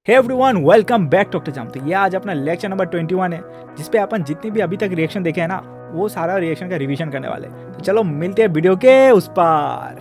Hey everyone, welcome back to doctor Jam. तो ये आज अपना लेक्चर नंबर 21 है, जिसपे अपन जितने भी अभी तक रिएक्शन देखे हैं ना, वो सारा रिएक्शन का रिवीजन करने वाले हैं। तो चलो मिलते हैं वीडियो के उस पार।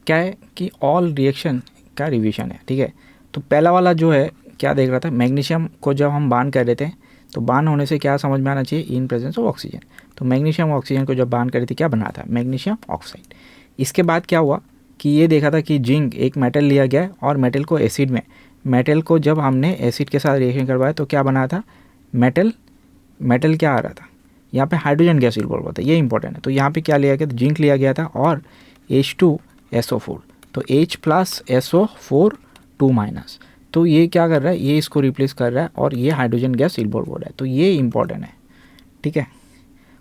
क्या है कि ऑल रिएक्शन का रिवीजन है, ठीक है। तो पहला वाला जो है क्या देख रहा था, मैग्नीशियम को जब हम बांध कर रहे थे तो बांध होने से क्या समझ में आना चाहिए, इन प्रेजेंस ऑफ ऑक्सीजन। तो मैग्नीशियम ऑक्सीजन को जब बांध कर रहे थे क्या बना था, मैग्नीशियम ऑक्साइड। इसके बाद क्या हुआ कि ये देखा था कि जिंक एक मेटल लिया गया और मेटल को एसिड में, मेटल को जब हमने एसिड के साथ रिएक्शन करवाया तो क्या बना था, मेटल क्या आ रहा था, यहाँ पे हाइड्रोजन गैस इन्वॉल्व होता है, ये इंपॉर्टेंट है। तो यहाँ पे क्या लिया गया, तो जिंक लिया गया था और H2SO4, तो H प्लस SO4 2-, तो ये क्या कर रहा है, ये इसको रिप्लेस कर रहा है और ये हाइड्रोजन गैस इन्वॉल्व हो रहा है। तो ये इंपॉर्टेंट है, ठीक है।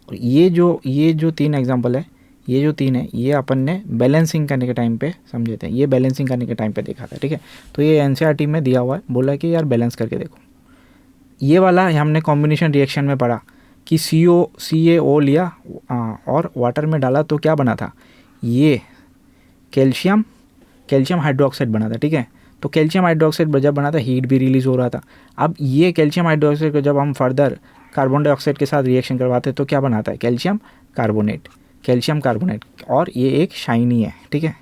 और ये जो तीन एग्जांपल है, ये जो तीन है, ये अपन ने बैलेंसिंग करने के टाइम पे समझे थे, ये बैलेंसिंग करने के टाइम पे देखा था, ठीक है। तो ये NCERT में दिया हुआ है, बोला कि यार बैलेंस करके देखो। ये वाला हमने कॉम्बिनेशन रिएक्शन में पढ़ा कि CaO लिया और वाटर में डाला तो क्या बना था, ये कैल्शियम हाइड्रोक्साइड बना था, ठीक है। तो कैल्शियम हाइड्रोक्साइड जब बना था, हीट भी रिलीज़ हो रहा था। अब ये कैल्शियम हाइड्रोक्साइड को जब हम फर्दर कार्बन डाइऑक्साइड के साथ रिएक्शन करवाते हैं तो क्या बनाता है, कैल्शियम कार्बोनेट, और ये एक शाइनी है, ठीक है।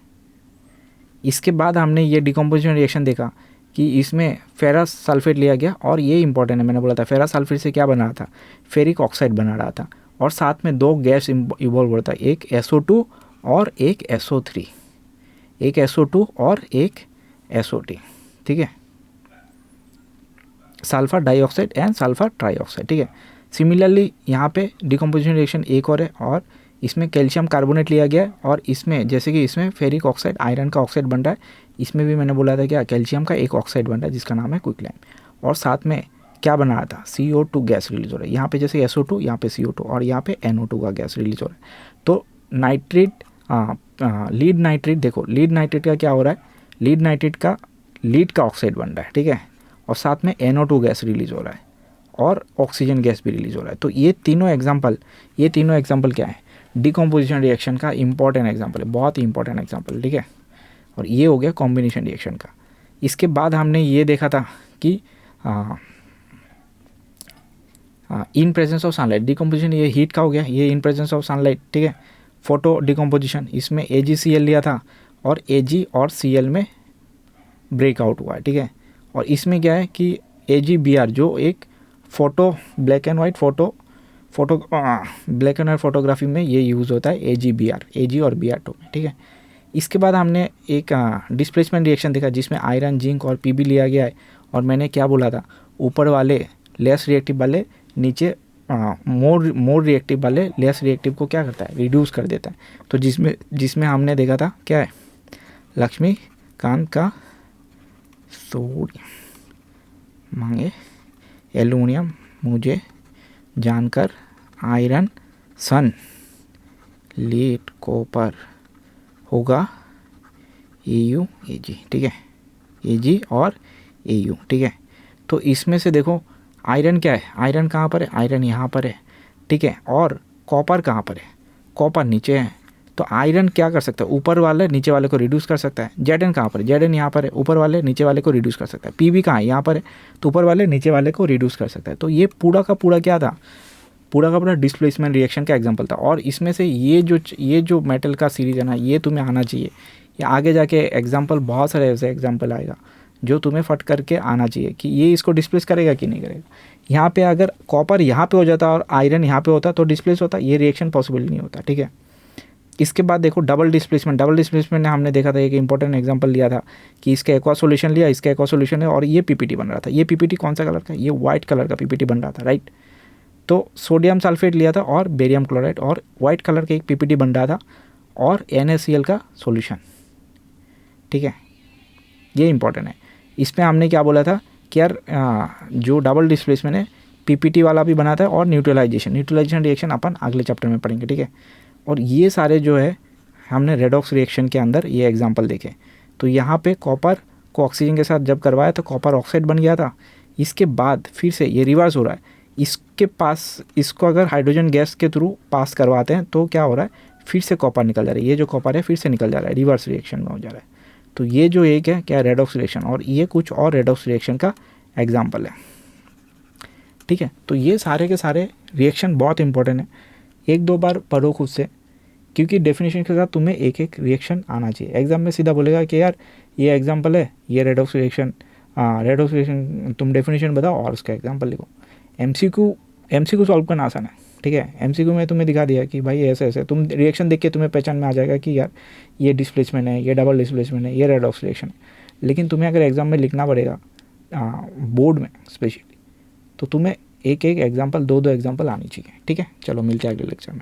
इसके बाद हमने ये डिकम्पोजिशन रिएक्शन देखा कि इसमें फेरस सल्फेट लिया गया और ये इंपॉर्टेंट है, मैंने बोला था फेरस सल्फेट से क्या बना रहा था, फेरिक ऑक्साइड बना रहा था और साथ में दो गैस इवॉल्व होता है, एक SO2 और एक SO3, एक SO2 और एक SO3, ठीक है, sulphur dioxide and sulphur trioxide, ठीक है। सिमिलरली यहाँ पे डिकम्पोजिशन रिएक्शन एक और है और इसमें कैल्शियम कार्बोनेट लिया गया है और इसमें जैसे कि इसमें फेरिक ऑक्साइड आयरन का ऑक्साइड बन रहा है, इसमें भी मैंने बोला था क्या, कैल्शियम का एक ऑक्साइड बन रहा है जिसका नाम है क्विकलाइम, और साथ में क्या बना रहा था, CO2 गैस रिलीज हो रहा है। यहाँ पे जैसे SO2, यहाँ पे CO2 और यहाँ पे NO2 का गैस रिलीज हो रहा है। तो नाइट्रेट लीड नाइट्रेट, देखो लीड नाइट्रेट का क्या हो रहा है, लीड नाइट्रेट का लीड का ऑक्साइड बन रहा है, ठीक है, और साथ में NO2 गैस रिलीज हो रहा है और ऑक्सीजन गैस भी रिलीज हो रहा है। तो ये तीनों एग्जाम्पल क्या है, डिकम्पोजिशन रिएक्शन का इंपॉर्टेंट एग्जाम्पल है, बहुत ही इंपॉर्टेंट एग्जाम्पल, ठीक है। और ये हो गया कॉम्बिनेशन रिएक्शन का। इसके बाद हमने ये देखा था कि in presence of sunlight decomposition, ये हीट का हो गया, ये इन प्रेजेंस ऑफ सनलाइट, ठीक है। फोटो डिकम्पोजिशन, इसमें AgCl लिया था और Ag और Cl में ब्रेकआउट हुआ है, ठीक है। और इसमें क्या है कि AgBr जो एक photo black and white photography में ये यूज़ होता है, AgBr, Ag और Br2 में, ठीक है। इसके बाद हमने एक डिस्प्लेसमेंट रिएक्शन देखा जिसमें आयरन, जिंक और Pb लिया गया है और मैंने क्या बोला था, ऊपर वाले लेस रिएक्टिव वाले नीचे मोर रिएक्टिव वाले लेस रिएक्टिव को क्या करता है, रिड्यूस कर देता है। तो जिसमें हमने देखा था क्या है, लक्ष्मीकांत का सोडियम मांगे एल्यूमिनियम मुझे जानकर, आयरन सन लीड कॉपर होगा AU Ag, ठीक है, Ag और AU, ठीक है। तो इसमें से देखो आयरन क्या है, आयरन कहाँ पर है, आयरन यहाँ पर है, ठीक है, और कॉपर कहाँ पर है, कॉपर नीचे है। तो आयरन क्या कर सकता है, ऊपर वाले नीचे वाले को रिड्यूस कर सकता है। Zn कहाँ पर है, Zn यहाँ पर है, ऊपर वाले नीचे वाले को रिड्यूस कर सकता है। Pb कहाँ है, यहाँ पर है, तो ऊपर वाले नीचे वाले को रिड्यूस कर सकता है। तो ये पूरा का पूरा क्या था, पूरा का पूरा डिस्प्लेसमेंट रिएक्शन का एग्जांपल था। और इसमें से ये जो मेटल का सीरीज़ है ना, ये तुम्हें आना चाहिए। ये आगे जाके एग्जांपल बहुत सारे ऐसे एग्जांपल आएगा जो तुम्हें फट करके आना चाहिए कि ये इसको डिस्प्लेस करेगा कि नहीं करेगा। यहाँ पे अगर कॉपर यहाँ पे हो जाता और आयरन यहाँ पे होता तो डिस्प्लेस होता, ये रिएक्शन पॉसिबल नहीं होता, ठीक है। इसके बाद देखो डबल डिस्प्लेसमेंट ने हमने देखा था, एक इंपॉर्टेंट एग्जांपल लिया था कि इसका एक्वा सॉल्यूशन लिया, इसका एक्वा सॉल्यूशन है और ये PPT बन रहा था। ये PPT कौन सा कलर का, ये वाइट कलर का PPT बन रहा था, राइट। तो सोडियम सल्फेट लिया था और बेरियम क्लोराइड और वाइट कलर का एक PPT बन रहा था और NaCl का सॉल्यूशन, ठीक है, ये इंपॉर्टेंट है। इसमें हमने क्या बोला था कि यार जो डबल डिस्प्लेसमेंट है PPT वाला भी बना था और न्यूट्रलाइजेशन रिएक्शन अपन अगले चैप्टर में पढ़ेंगे, ठीक है। और ये सारे जो है हमने रेडॉक्स रिएक्शन के अंदर ये एग्जांपल देखे। तो यहाँ पे कॉपर को ऑक्सीजन के साथ जब करवाया तो कॉपर ऑक्साइड बन गया था। इसके बाद फिर से ये रिवर्स हो रहा है, इसके पास इसको अगर हाइड्रोजन गैस के थ्रू पास करवाते हैं तो क्या हो रहा है, फिर से कॉपर निकल जा रहा है, ये जो कॉपर है फिर से निकल जा रहा है, रिवर्स रिएक्शन में हो जा रहा है। तो ये जो एक है क्या, रेडॉक्स रिएक्शन, और ये कुछ और रेडॉक्स रिएक्शन का एग्जाम्पल है, ठीक है। तो ये सारे के सारे रिएक्शन बहुत इंपॉर्टेंट है, एक दो बार पढ़ो खुद से, क्योंकि डेफिनेशन के साथ तुम्हें एक एक रिएक्शन आना चाहिए। एग्जाम में सीधा बोलेगा कि यार ये एग्जाम्पल है, ये रेडॉक्स रिएक्शन, रेडॉक्स रिएक्शन तुम डेफिनेशन बताओ और उसका एग्जाम्पल लिखो। एमसीक्यू सॉल्व करना आसान है, ठीक है। एमसीक्यू में तुम्हें दिखा दिया कि भाई ऐसे ऐसे, तुम रिएक्शन देख के तुम्हें पहचान में आ जाएगा कि यार ये डिस्प्लेसमेंट है, ये डबल डिस्प्लेसमेंट है, ये रेडॉक्स रिएक्शन है। लेकिन तुम्हें अगर एग्जाम में लिखना पड़ेगा बोर्ड में स्पेशली, तो तुम्हें एक एक एग्जाम्पल, दो एग्जाम्पल आनी चाहिए, ठीक है। चलो मिलते हैं अगले लेक्चर में।